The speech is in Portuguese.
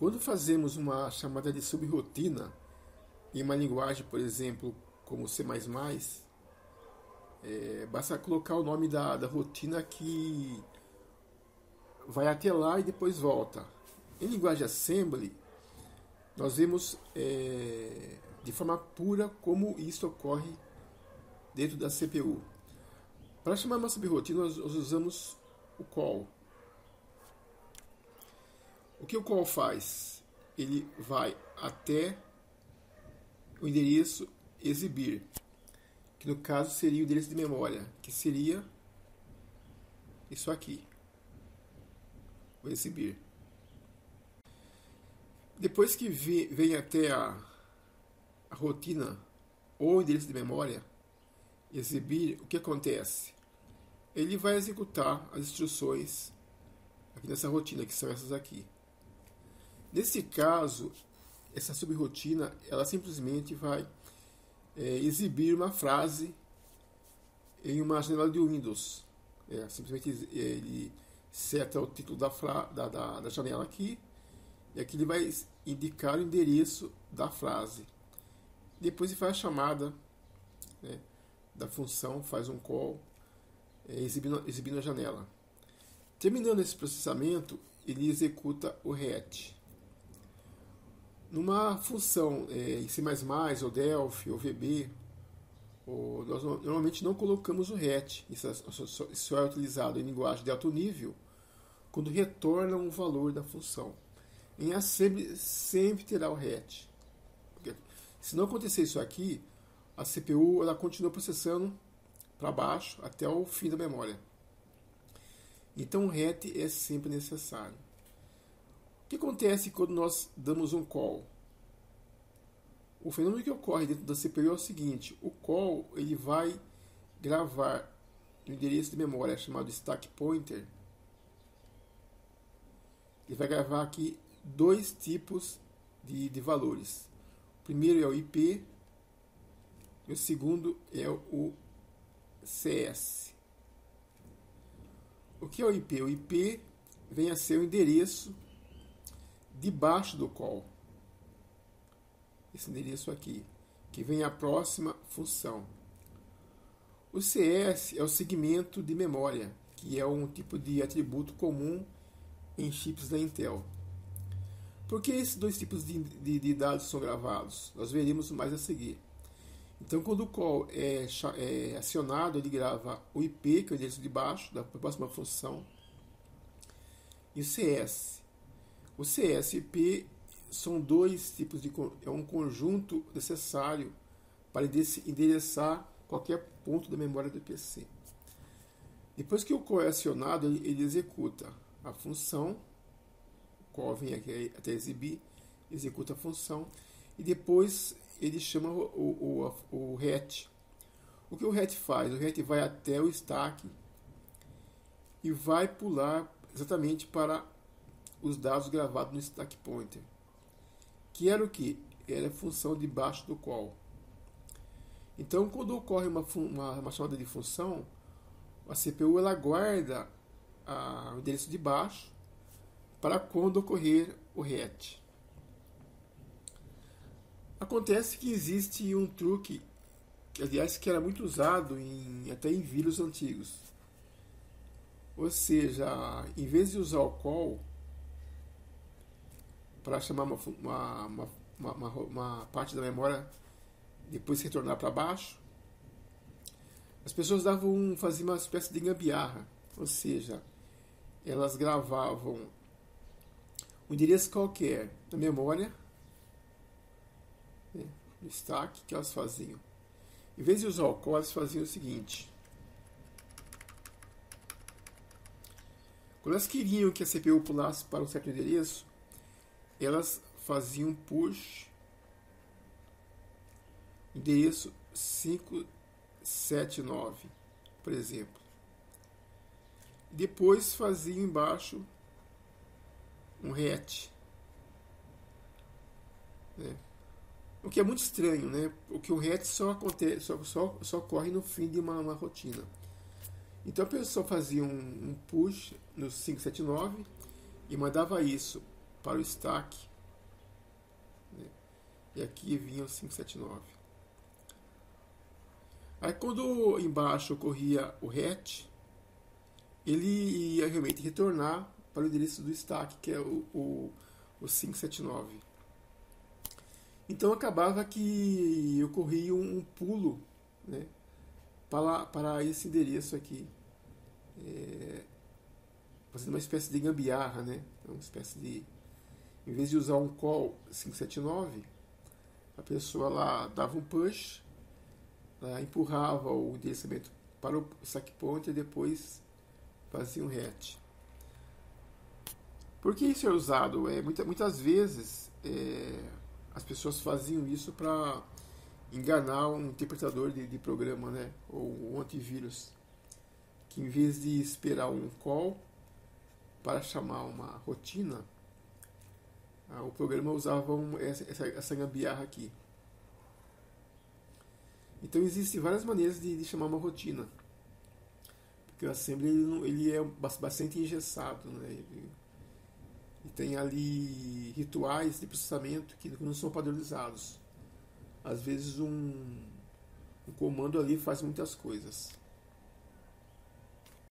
Quando fazemos uma chamada de subrotina em uma linguagem, por exemplo, como C++, basta colocar o nome da rotina que vai até lá e depois volta. Em linguagem Assembly, nós vemos de forma pura como isso ocorre dentro da CPU. Para chamar uma subrotina, nós usamos o call. O que o call faz? Ele vai até o endereço exibir, que no caso seria o endereço de memória, que seria isso aqui, o exibir. Depois que vem até a rotina ou o endereço de memória exibir, o que acontece? Ele vai executar as instruções aqui nessa rotina, que são essas aqui. Nesse caso, essa subrotina, ela simplesmente vai exibir uma frase em uma janela de Windows. Simplesmente ele seta o título da janela aqui, e aqui ele vai indicar o endereço da frase. Depois ele faz a chamada da função, faz um call, exibindo a janela. Terminando esse processamento, ele executa o RET. Numa função em C++, ou Delphi, ou VB, nós normalmente não colocamos o RET. Isso só é utilizado em linguagem de alto nível quando retorna um valor da função. Em Assembly sempre terá o RET. Porque, se não acontecer isso aqui, a CPU ela continua processando para baixo até o fim da memória. Então o RET é sempre necessário. O que acontece quando nós damos um call? O fenômeno que ocorre dentro da CPU é o seguinte: o call ele vai gravar no endereço de memória chamado stack pointer. Ele vai gravar aqui dois tipos de valores. O primeiro é o IP e o segundo é o CS. O que é o IP? O IP vem a ser o endereço debaixo do call. Esse endereço aqui, que vem a próxima função. O CS é o segmento de memória, que é um tipo de atributo comum em chips da Intel. Por que esses dois tipos de dados são gravados? Nós veremos mais a seguir. Então, quando o call é acionado, ele grava o IP, que é o endereço de baixo, da próxima função, e o CS. O CS e o IP são dois tipos é um conjunto necessário para endereçar qualquer ponto da memória do PC. Depois que o call é acionado, ele executa a função, o call vem aqui até exibir, executa a função, e depois ele chama o RET. O que o RET faz? O RET vai até o stack e vai pular exatamente para os dados gravados no stack pointer, que era o que? Era a função debaixo do call. Então, quando ocorre uma chamada de função, a CPU ela guarda o endereço de baixo para quando ocorrer o RET. Acontece que existe um truque, aliás, que era muito usado até em vírus antigos. Ou seja, em vez de usar o call para chamar uma parte da memória, depois retornar para baixo, as pessoas faziam uma espécie de gambiarra. Ou seja, elas gravavam um endereço qualquer na memória, no stack, que elas faziam. Em vez de usar o call, elas faziam o seguinte: quando elas queriam que a CPU pulasse para um certo endereço, elas faziam push endereço 579, por exemplo. Depois faziam embaixo um RET. O que é muito estranho, né? Porque o RET só ocorre no fim de uma rotina. Então a pessoa fazia um push no 579 e mandava isso para o stack e aqui vinha o 579. Aí quando embaixo ocorria o RET, ele ia realmente retornar para o endereço do stack, que é o 579. Então acabava que ocorria um pulo, né, para esse endereço aqui, fazendo uma espécie de gambiarra, né, uma espécie de, em vez de usar um call 579, a pessoa lá dava um push, empurrava o endereçamento para o stack pointer e depois fazia um RET. Por que isso é usado? Muitas vezes as pessoas faziam isso para enganar um interpretador de programa, né, ou um antivírus, que em vez de esperar um call para chamar uma rotina, o programa usava essa gambiarra aqui. Então existem várias maneiras de chamar uma rotina, porque o assembly ele é bastante engessado, né? E tem ali rituais de processamento que não são padronizados. Às vezes um comando ali faz muitas coisas.